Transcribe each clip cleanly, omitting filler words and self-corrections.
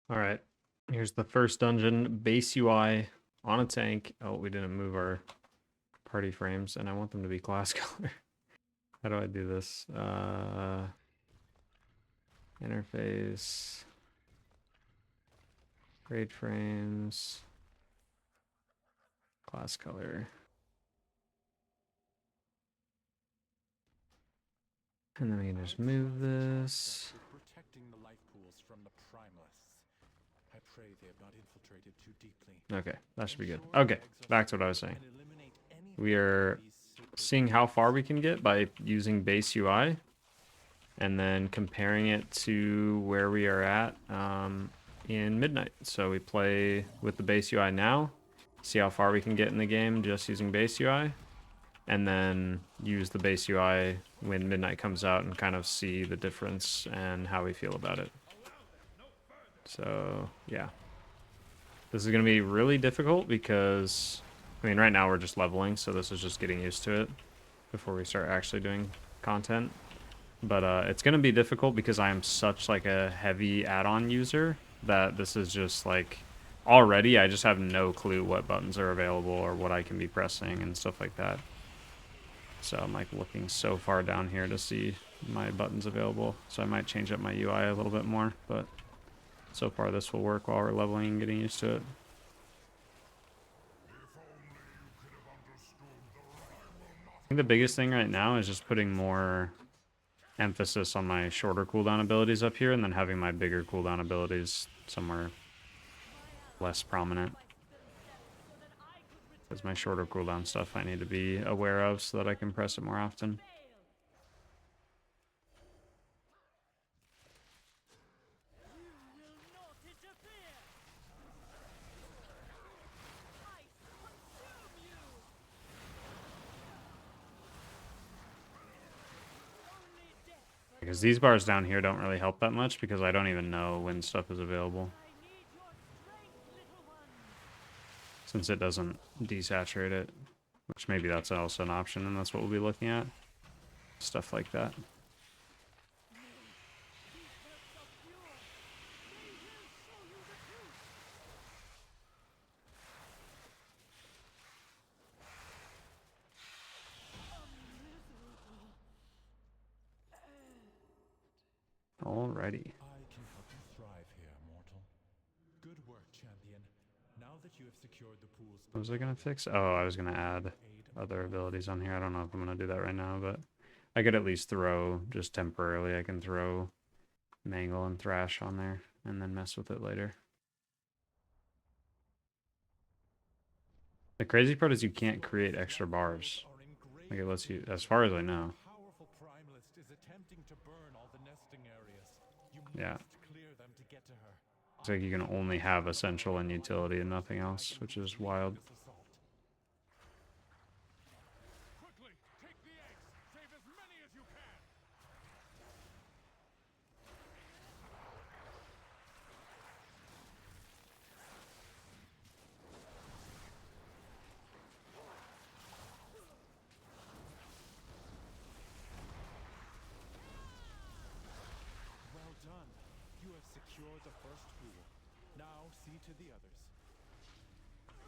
All right, here's the first dungeon. Base UI on a tank. Oh, we didn't move our party frames, and I want them to be class color. How do I do this? Interface, grade frames, class color. And then we can just move this. Protecting the life pools from the primalists. I pray they have not infiltrated too deeply. Okay, that should be good. Okay, back to what I was saying. We are seeing how far we can get by using base UI and then comparing it to where we are at in Midnight. So we play with the base UI now, see how far we can get in the game just using base UI, and then use the base UI when Midnight comes out and kind of see the difference and how we feel about it. So, yeah. This is going to be really difficult because, I mean, right now we're just leveling, so this is just getting used to it before we start actually doing content. But it's going to be difficult because I am such like a heavy add-on user that this is just like, already I just have no clue what buttons are available or what I can be pressing and stuff like that. So I'm like looking so far down here to see my buttons available. So I might change up my UI a little bit more, but so far this will work while we're leveling and getting used to it. I think the biggest thing right now is just putting more emphasis on my shorter cooldown abilities up here and then having my bigger cooldown abilities somewhere less prominent. Because my shorter cooldown stuff I need to be aware of so that I can press it more often. Because these bars down here don't really help that much because I don't even know when stuff is available. Since it doesn't desaturate it, which maybe that's also an option and that's what we'll be looking at. Stuff like that. Alrighty. I can help you thrive here, mortal. Good work, champion. Now that you have secured the pools. What was I gonna fix? Oh, I was gonna add other abilities on here. I don't know if I'm gonna do that right now, but I could at least throw, just temporarily, I can throw Mangle and Thrash on there and then mess with it later. The crazy part is you can't create extra bars. Like it lets you, as far as I know. Yeah. It's like you can only have essential and utility and nothing else, which is wild.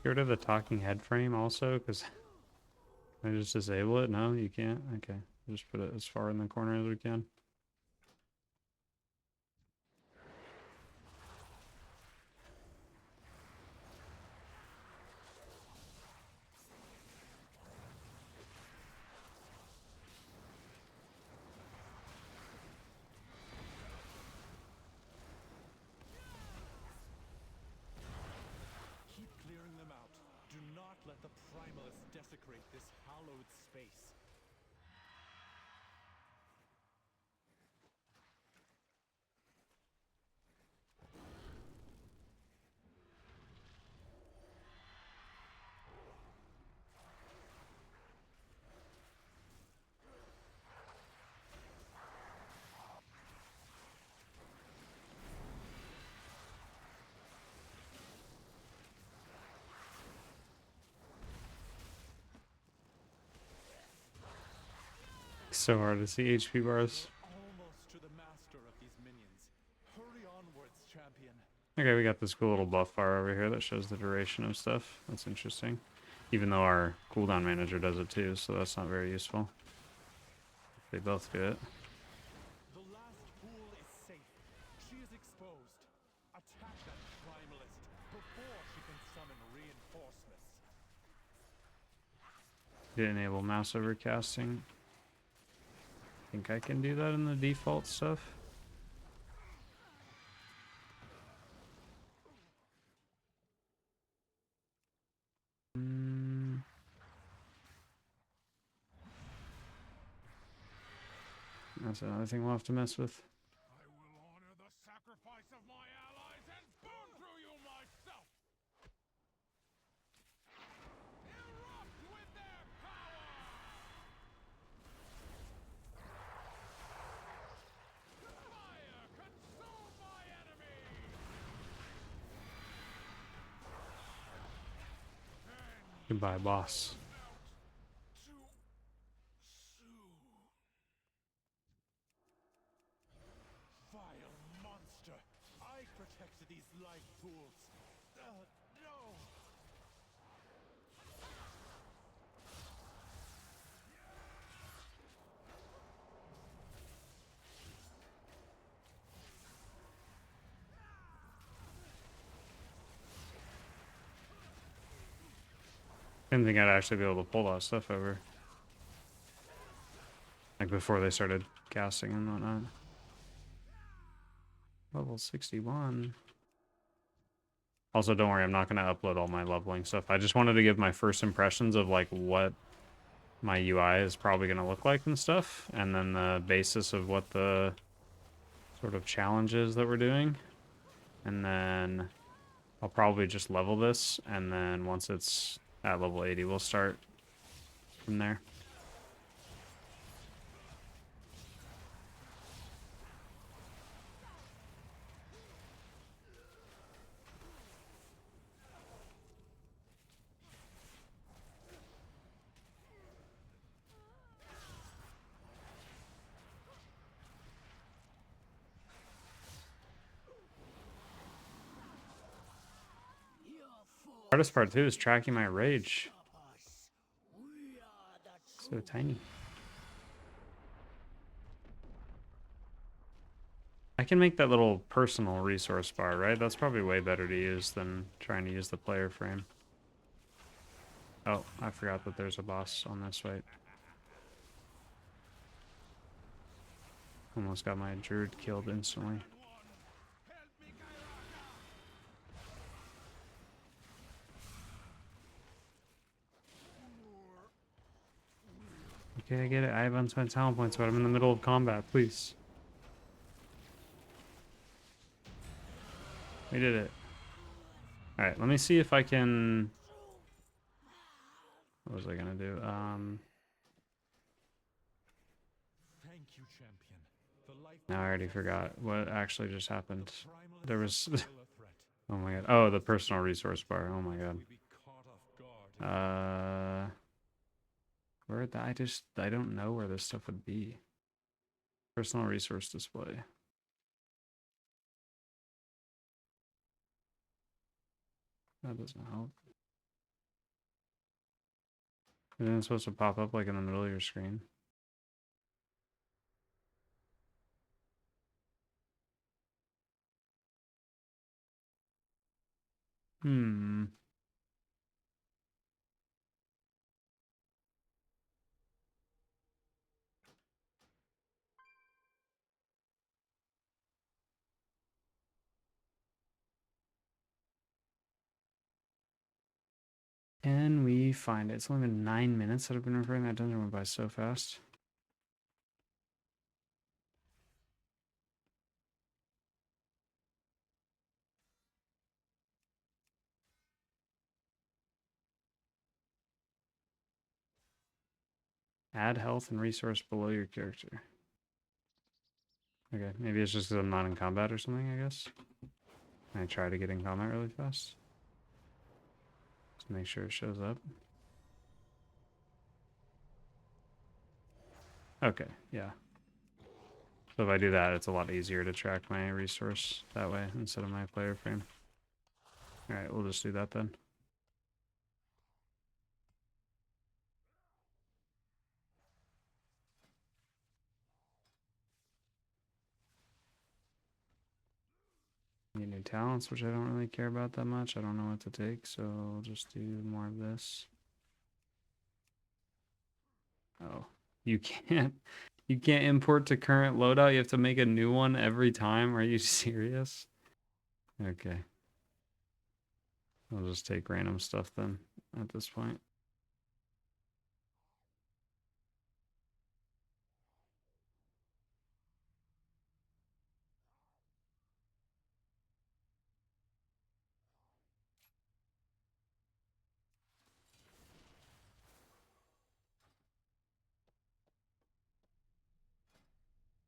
Get rid of the talking head frame also, because I just disable it. No, you can't. Okay, just put it as far in the corner as we can. So hard to see HP bars. Okay, we got this cool little buff bar over here that shows the duration of stuff. That's interesting. Even though our cooldown manager does it too, so that's not very useful. They both do it. The last pool is safe. She is exposed. Attack that primalist before she can summon reinforcements. Did enable mouse overcasting. I think I can do that in the default stuff. That's another thing we'll have to mess with. I will honor the sacrifice of my allies and burn through you myself. Erupt with their power! Fire, consume my enemy! Goodbye, boss. Vile monster! I protected these life pools. No! Didn't think I'd actually be able to pull that stuff over. Like before they started casting and whatnot. Level 61. Also, don't worry, I'm not going to upload all my leveling stuff. I just wanted to give my first impressions of like what my UI is probably going to look like and stuff. And then the basis of what the sort of challenges that we're doing. And then I'll probably just level this. And then once it's at level 80, we'll start from there. Hardest part too is tracking my rage. So tiny. I can make that little personal resource bar, right? That's probably way better to use than trying to use the player frame. Oh, I forgot that there's a boss on this fight. Almost got my Druid killed instantly. Okay, I get it. I have unspent talent points, but I'm in the middle of combat. Please. We did it. Alright, let me see if I can... What was I gonna do? Thank you, champion. The life Now I already forgot what actually just happened. There was... still a threat. Oh my god. Oh, the personal resource bar. Oh my god. We be caught off guard. Where I don't know where this stuff would be. Personal resource display. That doesn't help. Isn't it supposed to pop up like in the middle of your screen? Can we find it? It's only been 9 minutes that I've been recording. That dungeon went by so fast. Add health and resource below your character. Okay, maybe it's just because I'm not in combat or something, I guess. I try to get in combat really fast. Just make sure it shows up. Okay, yeah. So if I do that, it's a lot easier to track my resource that way instead of my player frame. Alright, we'll just do that then. Need new talents, which I don't really care about that much. I don't know what to take, so I'll just do more of this. Oh, you can't import to current loadout. You have to make a new one every time. Are you serious? Okay. I'll just take random stuff then at this point.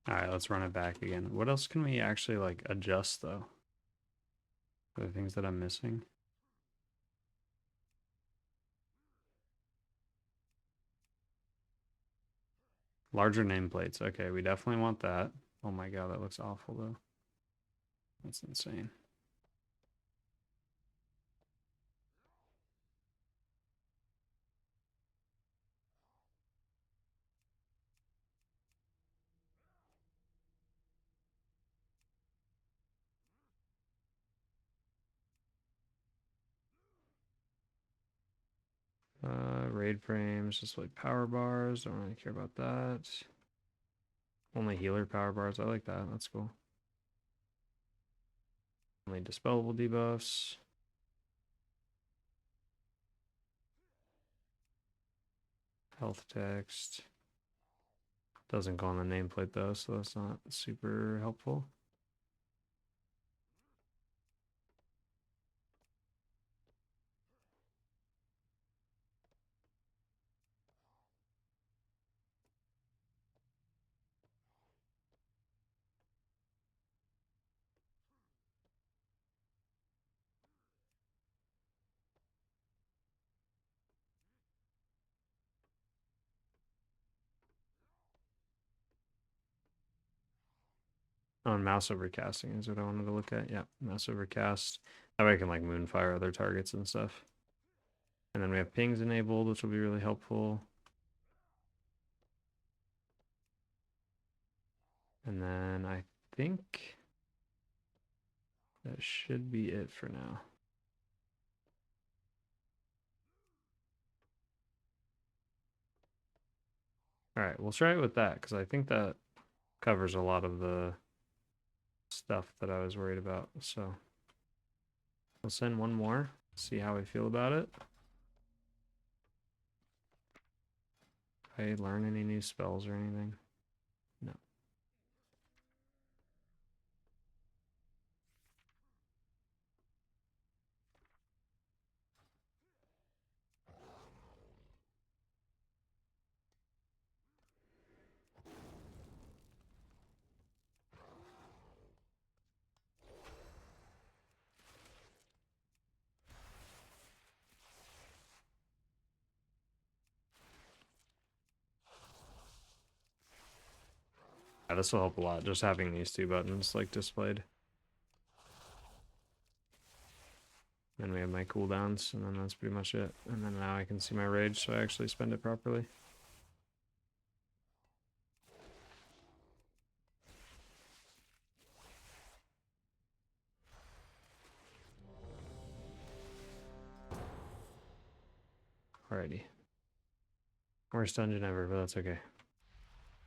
All right, let's run it back again. What else can we actually like adjust though? Are there things that I'm missing? Larger nameplates. Okay, we definitely want that. Oh my god, that looks awful though. That's insane. Raid frames, just like power bars. Don't really care about that. Only healer power bars. I like that. That's cool. Only dispellable debuffs. Health text. Doesn't go on the nameplate though, so that's not super helpful. Oh, and mouse overcasting is what I wanted to look at. Yeah, mouse overcast. That way I can like moonfire other targets and stuff. And then we have pings enabled, which will be really helpful. And then I think that should be it for now. All right, we'll try it with that because I think that covers a lot of the stuff that I was worried about. So we'll send one more, see how we feel about it. I learn any new spells or anything? No. Yeah, this will help a lot, just having these two buttons like displayed. Then we have my cooldowns, and then that's pretty much it. And then now I can see my rage, so I actually spend it properly. Alrighty. Worst dungeon ever, but that's okay.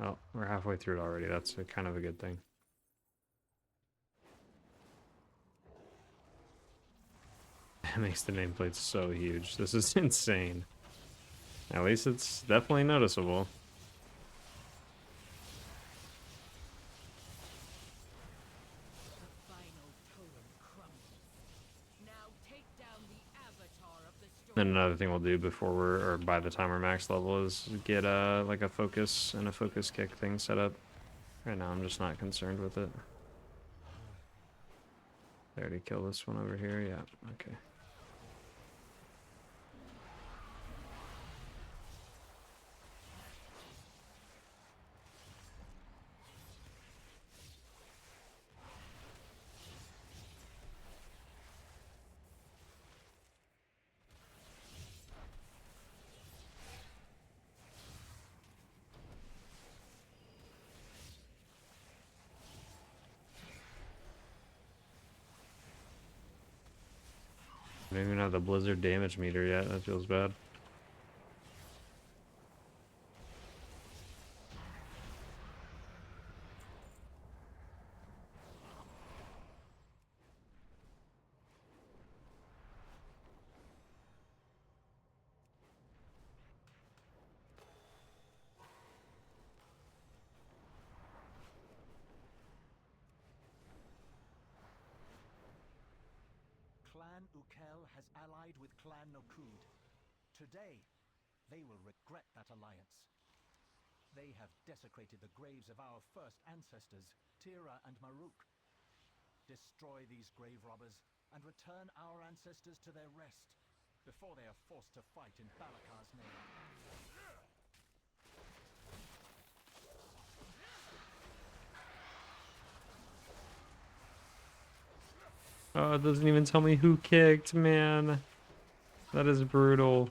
Oh, we're halfway through it already. That's kind of a good thing. It makes the nameplate so huge. This is insane. At least it's definitely noticeable. Then another thing we'll do before we're, or by the time we're max level, is get like a focus and a focus kick thing set up. Right now I'm just not concerned with it. I already killed this one over here, yeah, okay. I don't even have the blizzard damage meter yet. That feels bad. Clan Ukel has allied with Clan Nokud. Today, they will regret that alliance. They have desecrated the graves of our first ancestors, Tira and Maruk. Destroy these grave robbers and return our ancestors to their rest before they are forced to fight in Balakar's name. Oh, it doesn't even tell me who kicked, man. That is brutal.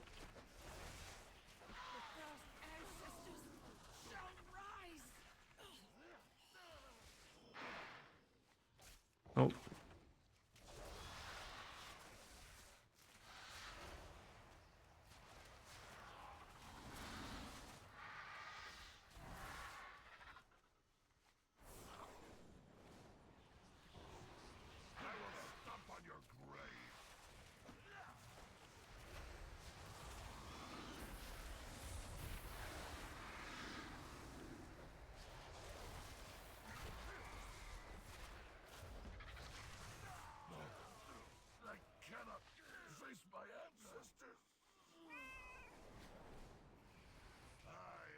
Oh.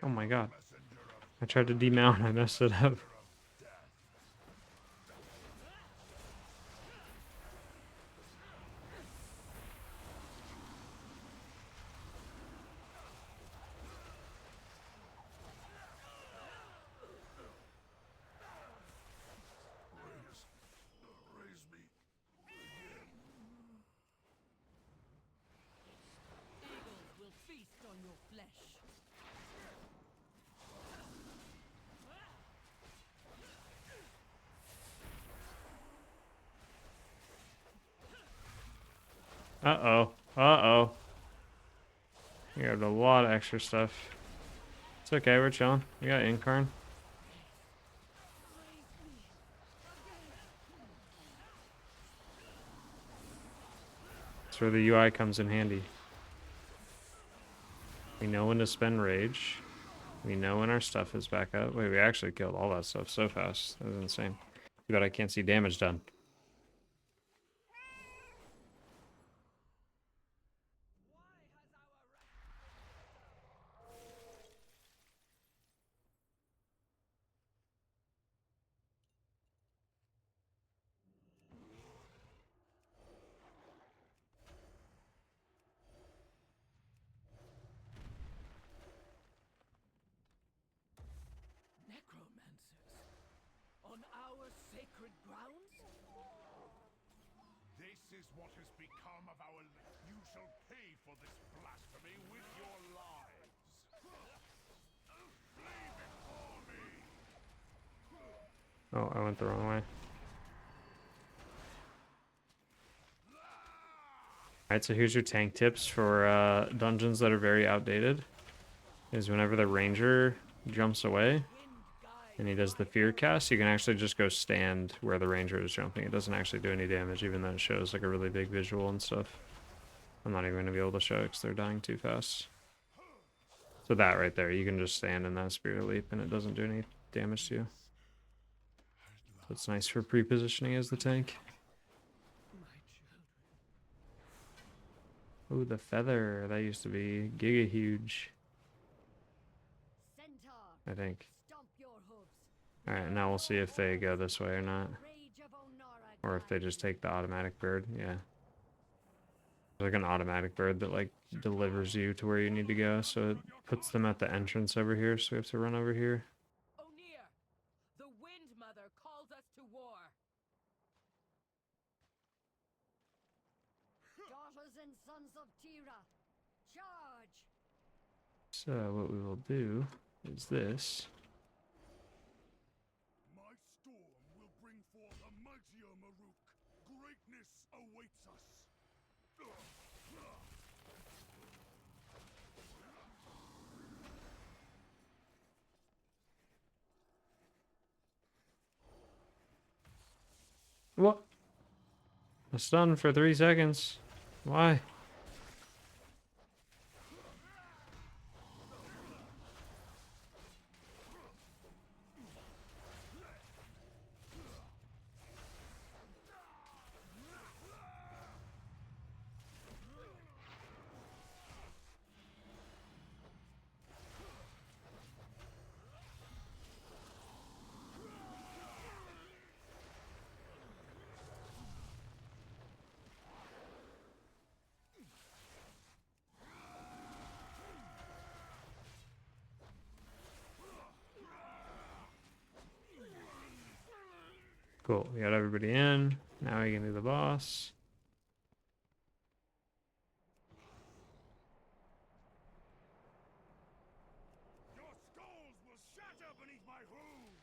Oh my god. I tried to demount, I messed it up. Eagles will feast on your flesh. Uh-oh. Uh-oh. We got a lot of extra stuff. It's okay, we're chilling. We got Incarn. That's where the UI comes in handy. We know when to spend rage. We know when our stuff is back up. Wait, we actually killed all that stuff so fast. That was insane. Too bad I can't see damage done. Necromancers? On our sacred grounds? This is what has become of our... You shall pay for this blasphemy with your lives. Flee before me! Oh, I went the wrong way. Alright, so here's your tank tips for dungeons that are very outdated. Is whenever the ranger jumps away and he does the fear cast, you can actually just go stand where the ranger is jumping. It doesn't actually do any damage, even though it shows like a really big visual and stuff. I'm not even going to be able to show it because they're dying too fast. So that right there, you can just stand in that spirit leap and it doesn't do any damage to you. So it's nice for pre-positioning as the tank. Ooh, the feather. That used to be giga huge, I think. Alright, now we'll see if they go this way or not. Or if they just take the automatic bird. Yeah. There's like an automatic bird that like delivers you to where you need to go. So it puts them at the entrance over here. So we have to run over here. O'Near, the Wind Mother calls us to war. Daughters and sons of Tira, charge! So what we will do is this. My storm will bring forth a mightier Maruk. Greatness awaits us. What? A stun for 3 seconds. Why? Cool, we got everybody in. Now we can do the boss. Your skulls will shatter beneath my hooves!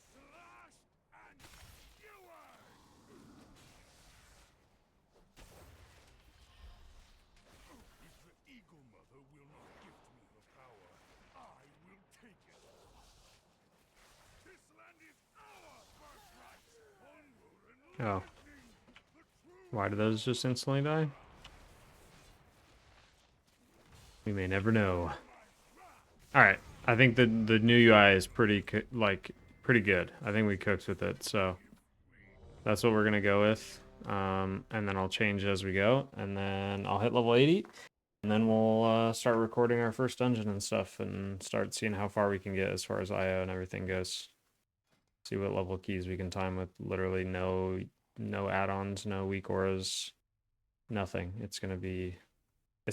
Slash and skewer! If the Eagle Mother will not gift me her power, I will take it. This land is our birthright. Onward and Oh. lightning, the true Why do those just instantly die? We may never know. Alright, I think the new UI is pretty good. I think we cooked with it, so that's what we're gonna go with. And then I'll change as we go, and then I'll hit level 80, and then we'll start recording our first dungeon and stuff, and start seeing how far we can get as far as IO and everything goes. See what level keys we can time with literally no add-ons, no weak auras, nothing. It's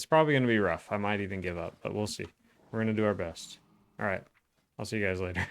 probably gonna be rough. I might even give up, but we'll see. We're gonna do our best. All right, I'll see you guys later.